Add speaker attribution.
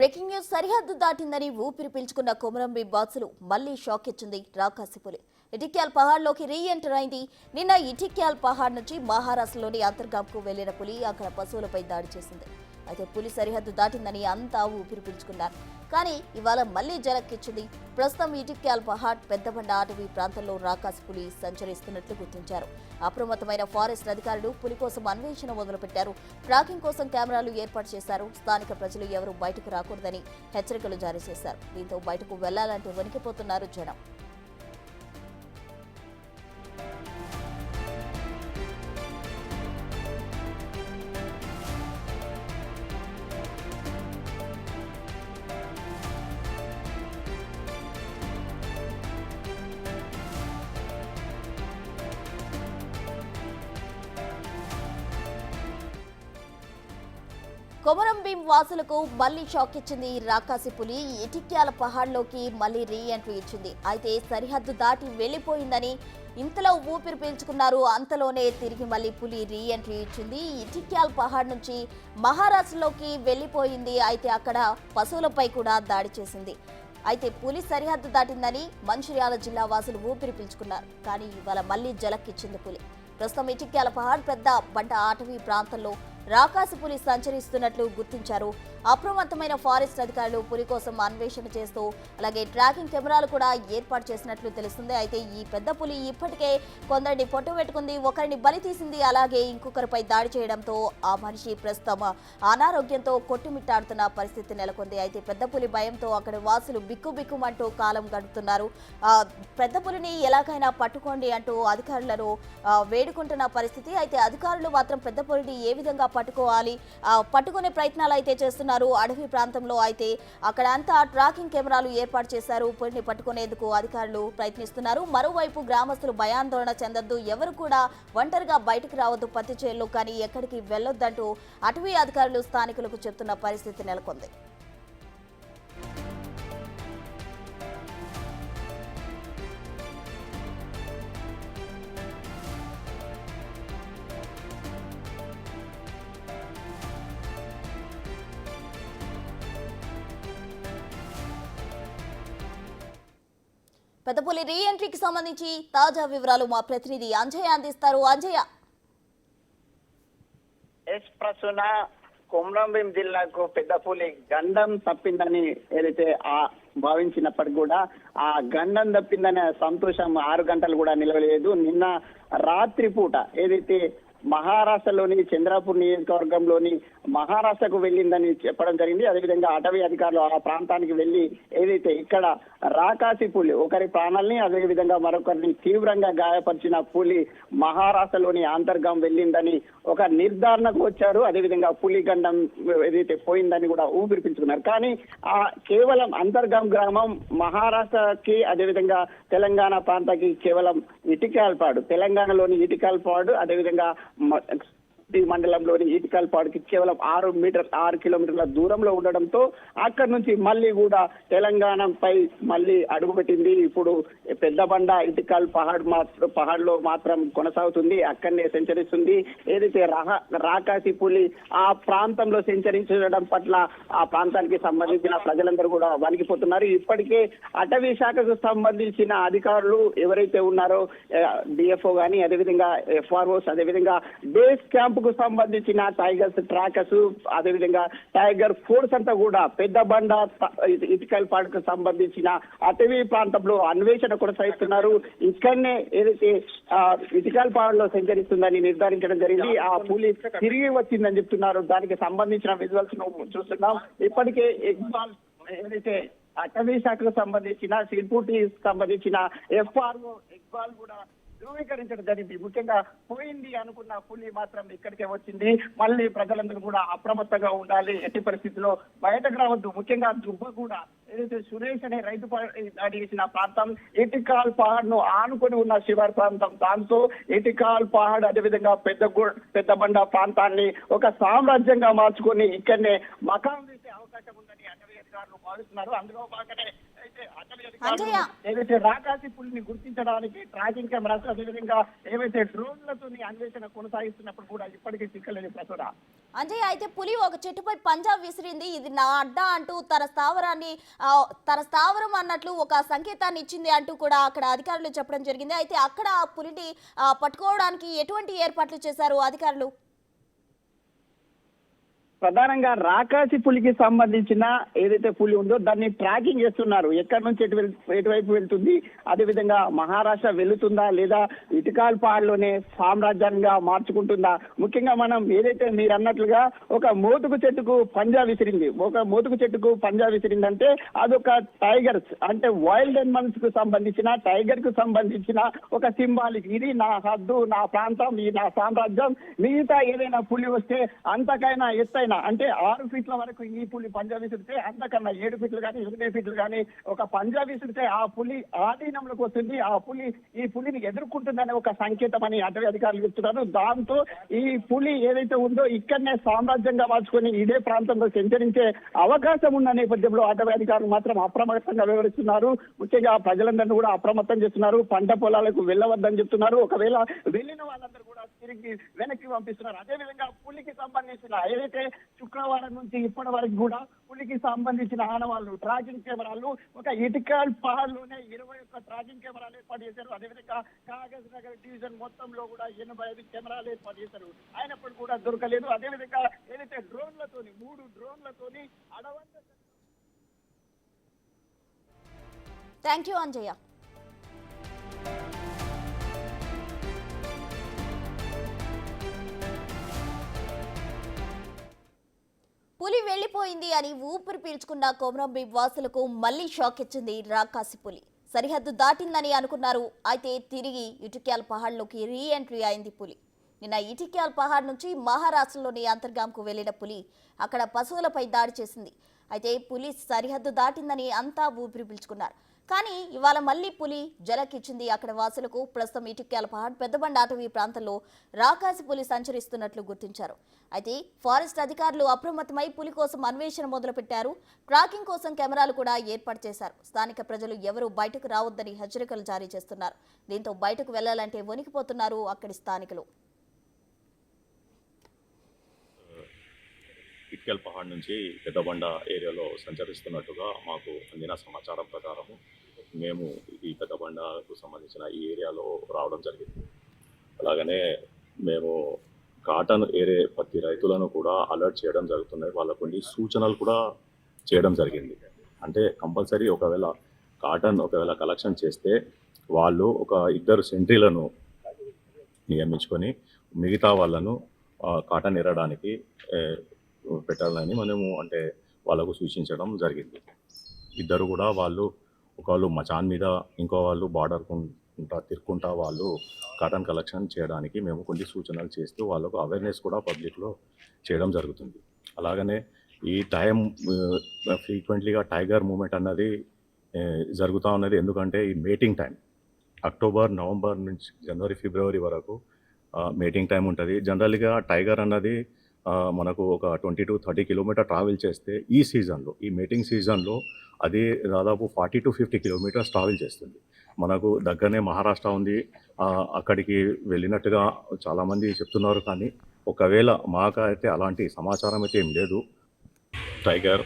Speaker 1: Breaking news సరిహద్దు దాటిందని ఊపిరి పీల్చుకున్న కొమరంభీం బాసులు మళ్లీ షాక్ ఇచ్చింది రాకాసిపులి. ఇటిక్యాల్ పహాడ్లోకి రీ ఎంటర్ అయింది. నిన్న ఇటిక్యాల్ పహాడ్ నుంచి మహారాష్ట్రలోని అంతర్గాంకు వెళ్లిన పులి అక్కడ పశువులపై దాడి చేసింది. అయితే పులి సరిహద్దు దాటిందని అంతా ఊపిరి పీల్చుకున్నారు. కానీ ఇవాళ మళ్లీ జలక్కిచ్చింది. ప్రస్తుతం ఇటిక్యాల్ పహాడ్ పెద్దబండ అటవీ ప్రాంతంలో రాకాసి పులి సంచరిస్తున్నట్లు గుర్తించారు. అప్రమత్తమైన ఫారెస్ట్ అధికారులు పులి కోసం అన్వేషణ మొదలుపెట్టారు. ట్రాకింగ్ కోసం కెమెరాలు ఏర్పాటు చేశారు. స్థానిక ప్రజలు ఎవరూ బయటకు రాకూడదని హెచ్చరికలు జారీ చేశారు. దీంతో బయటకు వెళ్లాలంటే వణికిపోతున్నారు జనం. కొమరంభీం వాసులకు మళ్లీ షాక్ ఇచ్చింది రాకాసి పులి. ఇటిక్యాల పహాడ్లోకి మళ్లీ రీ ఎంట్రీ ఇచ్చింది. అయితే సరిహద్దు దాటి వెళ్లిపోయిందని ఇంతలో ఊపిరి పీల్చుకున్నారు. అంతలోనే తిరిగి మళ్లీ పులి రీ ఎంట్రీ ఇచ్చింది. ఇటిక్యాల్ పహాడ్ నుంచి మహారాష్ట్రలోకి వెళ్లిపోయింది. అయితే అక్కడ పశువులపై కూడా దాడి చేసింది. అయితే పులి సరిహద్దు దాటిందని మంచిర్యాల జిల్లా వాసులు ఊపిరి పీల్చుకున్నారు. కానీ ఇవాళ మళ్లీ జలక్కిచ్చింది పులి. ప్రస్తుతం ఇటిక్యాల పహాడ్ పెద్ద బండ అటవీ ప్రాంతంలో రాకాసి పులి సంచరిస్తున్నట్లు గుర్తించారు. అప్రమత్తమైన ఫారెస్ట్ అధికారులు పులి కోసం అన్వేషణ చేస్తూ అలాగే ట్రాకింగ్ కెమెరాలు కూడా ఏర్పాటు చేసినట్లు తెలుస్తుంది. అయితే ఈ పెద్ద పులి ఇప్పటికే కొందరిని పొట్టుపెట్టుకుంది, ఒకరిని బలి తీసింది, అలాగే ఇంకొకరిపై దాడి చేయడంతో ఆ మనిషి ప్రస్తుతం అనారోగ్యంతో కొట్టుమిట్టాడుతున్న పరిస్థితి నెలకొంది. అయితే పెద్ద పులి భయంతో అక్కడ వాసులు బిక్కుబిక్కుమంటూ కాలం గడుపుతున్నారు. పెద్ద పులిని ఎలాగైనా పట్టుకోండి అంటూ అధికారులను వేడుకుంటున్న పరిస్థితి. అయితే అధికారులు మాత్రం పెద్ద పులిని ఏ విధంగా పట్టుకోవాలి, పట్టుకునే ప్రయత్నాలు అయితే చేస్తున్నారు. అడవి ప్రాంతంలో అయితే అక్కడ అంతా ట్రాకింగ్ కెమెరాలు ఏర్పాటు చేశారు. పులిని పట్టుకునేందుకు అధికారులు ప్రయత్నిస్తున్నారు. మరోవైపు గ్రామస్తులు భయాందోళన చెందొద్దు, ఎవరు కూడా ఒంటరిగా బయటకు రావద్దు పత్తి చేలు, కానీ ఎక్కడికి వెళ్లొద్దంటూ అటవీ అధికారులు స్థానికులకు చెప్తున్న పరిస్థితి నెలకొంది. పెద్దపులి రీ ఎంట్రీకి సంబంధించి తాజా వివరాలు మా ప్రతినిధి అంజయ్య అందిస్తారు. అంజయ్య,
Speaker 2: ప్రస్తుత కొమరంభీం జిల్లాకు పెద్దపులి గండం తప్పిందని ఏదైతే భావించినప్పటికీ కూడా ఆ గండం తప్పిందనే సంతోషం 6 గంటలు కూడా నిలవలేదు. నిన్న రాత్రి పూట ఏదైతే మహారాష్ట్రలోని చంద్రాపూర్ నియోజకవర్గంలోని మహారాష్ట్రకు వెళ్ళిందని చెప్పడం జరిగింది. అదేవిధంగా అటవీ అధికారులు ఆ ప్రాంతానికి వెళ్లి ఏదైతే ఇక్కడ రాకాసి పులి ఒకరి ప్రాణాలని అదేవిధంగా మరొకరిని తీవ్రంగా గాయపరిచిన పులి మహారాష్ట్రలోని అంతర్గాం వెళ్ళిందని ఒక నిర్ధారణకు వచ్చారు. అదేవిధంగా పులి గండం ఏదైతే పోయిందని కూడా ఊపిరి పీల్చుకున్నారు. కానీ కేవలం అంతర్గాం గ్రామం మహారాష్ట్రకి అదేవిధంగా తెలంగాణ ప్రాంతానికి కేవలం ఇటికాల్పాడు, తెలంగాణలోని ఇటికాల్పాడు అదేవిధంగా మండలంలోని ఇటికల్పాడుకి కేవలం 6 కిలోమీటర్ల దూరంలో ఉండడంతో అక్కడి నుంచి మళ్ళీ కూడా తెలంగాణపై మళ్ళీ అడుగుపెట్టింది. ఇప్పుడు పెద్దబండ ఇటికల్ పహాడ్లో మాత్రం కొనసాగుతుంది, అక్కడనే సంచరిస్తుంది. ఏదైతే రాకాసి పులి ఆ ప్రాంతంలో సంచరించడం పట్ల ఆ ప్రాంతానికి సంబంధించిన ప్రజలందరూ కూడా వణికిపోతున్నారు. ఇప్పటికే అటవీ శాఖకు సంబంధించిన అధికారులు ఎవరైతే ఉన్నారో డిఎఫ్ఓ కానీ అదేవిధంగా ఎఫ్ఆర్ఓస్ అదేవిధంగా బేస్ క్యాంప్ కు సంబంధించిన టైగర్స్ ట్రాకర్స్ అదేవిధంగా టైగర్ ఫోర్స్ అంతా కూడా పెద్దబండ ఇటికల్పాడుకు సంబంధించిన అటవీ ప్రాంతంలో అన్వేషణ కొనసాగిస్తున్నారు. ఇక్కడనే ఏదైతే ఇటికల్పాడులో సంచరిస్తుందని నిర్ధారించడం జరిగింది. ఆ పులి తిరిగి వచ్చిందని చెప్తున్నారు. దానికి సంబంధించిన విజువల్స్ చూస్తున్నాం. ఇప్పటికే ఏదైతే అటవీ శాఖకు సంబంధించిన సిర్పూటి సంబంధించిన ఎఫ్ఆర్ఓ ఇక్బాల్ కూడా ధృవీకరించడం జరిగింది. ముఖ్యంగా పోయింది అనుకున్న పులి మాత్రం ఇక్కడికే వచ్చింది. మళ్ళీ ప్రజలందరూ కూడా అప్రమత్తంగా ఉండాలి, ఎట్టి పరిస్థితుల్లో బయటకు రావద్దు. ముఖ్యంగా దుబ్బగూడ ఏదైతే సురేష్ అనే రైతు దాడి చేసిన ప్రాంతం ఇటికాల్ పహాడ్ ను ఆనుకొని ఉన్న శివారు ప్రాంతం, దాంతో ఇటికాల్ పహాడ్ అదేవిధంగా పెద్దబండ ప్రాంతాన్ని ఒక సామ్రాజ్యంగా మార్చుకొని ఇక్కడనే మకాం వేసే అవకాశం అవకాశం ఉందని అటవీ అధికారులు భావిస్తున్నారు. అందులో భాగంగానే అయితే అటవీ
Speaker 1: అంజయ్య.
Speaker 2: అధికారులు ఏదైతే రాకాసి పులిని గుర్తించడానికి ట్రాకింగ్ కెమెరాస్ అదేవిధంగా ఏవైతే డ్రోన్లతో అన్వేషణ కొనసాగిస్తున్నప్పుడు కూడా ఇప్పటికీ చిక్కలేదు ప్రస్తుత.
Speaker 1: అంజయ్, అయితే పులి ఒక చెట్టుపై పంజా విసిరింది, ఇది నా అడ్డా అంటూ తన స్థావరం అన్నట్లు ఒక సంకేతాన్ని ఇచ్చింది అంటూ కూడా అక్కడ అధికారులు చెప్పడం జరిగింది. అయితే అక్కడ ఆ పులిని పట్టుకోవడానికి ఎటువంటి ఏర్పాట్లు చేశారు అధికారులు?
Speaker 2: ప్రధానంగా రాకాసి పులికి సంబంధించిన ఏదైతే పులి ఉందో దాన్ని ట్రాకింగ్ చేస్తున్నారు. ఎక్కడి నుంచి ఎటువైపు వెళ్తుంది, అదేవిధంగా మహారాష్ట్ర వెళుతుందా లేదా ఇటుకాల్ పహాడ్లోనే సామ్రాజ్యంగా మార్చుకుంటుందా. ముఖ్యంగా మనం ఏదైతే మీరు అన్నట్లుగా ఒక మోతుకు చెట్టుకు పంజా విసిరింది, అంటే అదొక టైగర్స్ అంటే వైల్డ్ అనిమల్స్ కు సంబంధించిన టైగర్ కు సంబంధించిన ఒక సింబాలిక్. ఇది నా హద్దు, నా ప్రాంతం, ఈ నా సామ్రాజ్యం. మిగతా ఏదైనా పులి వస్తే అంతకైనా ఎత్తైన అంటే 6 ఫీట్ల వరకు ఈ పులి పంజా విసిరితే, అంతకన్నా 7 ఫీట్లు కానీ 8 ఫీట్లు కానీ ఒక పంజా విసిరితే ఆ పులి ఆధీనంలోకి వస్తుంది. ఆ పులి ఈ పులిని ఎదుర్కొంటుందనే ఒక సంకేతం అని అటవీ అధికారులు చెప్తున్నారు. దాంతో ఈ పులి ఏదైతే ఉందో ఇక్కడనే సామ్రాజ్యంగా మార్చుకొని ఇదే ప్రాంతంలో సంచరించే అవకాశం ఉన్న నేపథ్యంలో అటవీ అధికారులు మాత్రం అప్రమత్తంగా వివరిస్తున్నారు. ముఖ్యంగా ప్రజలందరినీ కూడా అప్రమత్తం చేస్తున్నారు. పంట పొలాలకు వెళ్ళవద్దని చెప్తున్నారు. ఒకవేళ వెళ్ళిన వాళ్ళందరూ కూడా తిరిగి వెనక్కి పంపిస్తున్నారు. అదేవిధంగా పులికి సంబంధించిన ఏదైతే శుక్రవారం నుంచి ఇప్పటి వరకు కూడా పులికి సంబంధించిన ఆనవాళ్లు ట్రాకింగ్ కెమెరాలు ఒక ఇటికల్ పహాడ్లోనే 21 ట్రాకింగ్ కెమెరాలు ఏర్పాటు చేశారు. అదేవిధంగా కాగజ్ నగర్ డివిజన్ మొత్తంలో కూడా 85 కెమెరాలు ఏర్పాటు చేశారు. అయినప్పుడు కూడా దొరకలేదు. అదేవిధంగా ఏదైతే 3 డ్రోన్లతోని అడవంత.
Speaker 1: Thank you Anjaiah. పులి వెళ్లిపోయింది అని ఊపిరి పీల్చుకున్న కొమరంభీం వాసులకు మళ్లీ షాక్ ఇచ్చింది రాకాసి పులి. సరిహద్దు దాటిందని అనుకున్నారు. అయితే తిరిగి ఇటిక్యాల్ పహాడ్లోకి రీ ఎంట్రీ అయింది పులి. నిన్న ఇటిక్యాల్ పహాడ్ నుంచి మహారాష్ట్రలోని అంతర్గాంకు వెళ్లిన పులి అక్కడ పశువులపై దాడి చేసింది. అయితే పులి సరిహద్దు దాటిందని అంతా ఊపిరి పీల్చుకున్నారు. కానీ ఇవాళ మళ్లీ పులి జలకిచ్చింది అక్కడ వాసులకు. ప్రస్తుతం ఇటిక్యాల పహాడ్ పెద్దబండ అటవీ ప్రాంతంలో రాకాసి పులి సంచరిస్తున్నట్లు గుర్తించారు. అయితే ఫారెస్ట్ అధికారులు అప్రమత్తమై పులి కోసం అన్వేషణ మొదలుపెట్టారు. ట్రాకింగ్ కోసం కెమెరాలు కూడా ఏర్పాటు చేశారు. స్థానిక ప్రజలు ఎవరూ బయటకు రావద్దని హెచ్చరికలు జారీ చేస్తున్నారు. దీంతో బయటకు వెళ్లాలంటే వణికిపోతున్నారు అక్కడి స్థానికులు.
Speaker 3: ఇటికల్ పహాడ్ నుంచి పెద్దబండ ఏరియాలో సంచరిస్తున్నట్టుగా మాకు అందిన సమాచారం ప్రకారము మేము ఈ పెద్దబండకు సంబంధించిన ఈ ఏరియాలో రావడం జరిగింది. అలాగనే మేము కాటన్ ఏరియా ప్రతి రైతులను కూడా అలర్ట్ చేయడం జరుగుతున్నాయి. వాళ్ళకు కొన్ని సూచనలు కూడా చేయడం జరిగింది. అంటే కంపల్సరీ ఒకవేళ కాటన్ కలెక్షన్ చేస్తే వాళ్ళు ఒక 2 సెంట్రీలను నియమించుకొని మిగతా వాళ్ళను కాటన్ ఎరడానికి పెట్టాలని మనము అంటే వాళ్ళకు సూచించడం జరిగింది. 2 కూడా ఒకళ్ళు మచాన్ మీద, ఇంకో వాళ్ళు బార్డర్ తిరుక్కుంటా వాళ్ళు కాటన్ కలెక్షన్ చేయడానికి మేము కొన్ని సూచనలు చేస్తూ వాళ్ళకు అవేర్నెస్ కూడా పబ్లిక్లో చేయడం జరుగుతుంది. అలాగనే ఈ టైం ఫ్రీక్వెంట్లీగా టైగర్ మూమెంట్ అన్నది జరుగుతూ ఉన్నది. ఎందుకంటే ఈ మేటింగ్ టైం అక్టోబర్, నవంబర్ నుంచి జనవరి, ఫిబ్రవరి వరకు మేటింగ్ టైం ఉంటుంది. జనరల్గా టైగర్ అన్నది మనకు ఒక 20 to 30 కిలోమీటర్ ట్రావెల్ చేస్తే ఈ సీజన్లో, ఈ మేటింగ్ సీజన్లో అది దాదాపు 40 to 50 కిలోమీటర్స్ ట్రావెల్ చేస్తుంది. మనకు దగ్గరనే మహారాష్ట్ర ఉంది, అక్కడికి వెళ్ళినట్టుగా చాలామంది చెప్తున్నారు. కానీ ఒకవేళ మాకైతే అలాంటి సమాచారం అయితే ఏం లేదు. టైగర్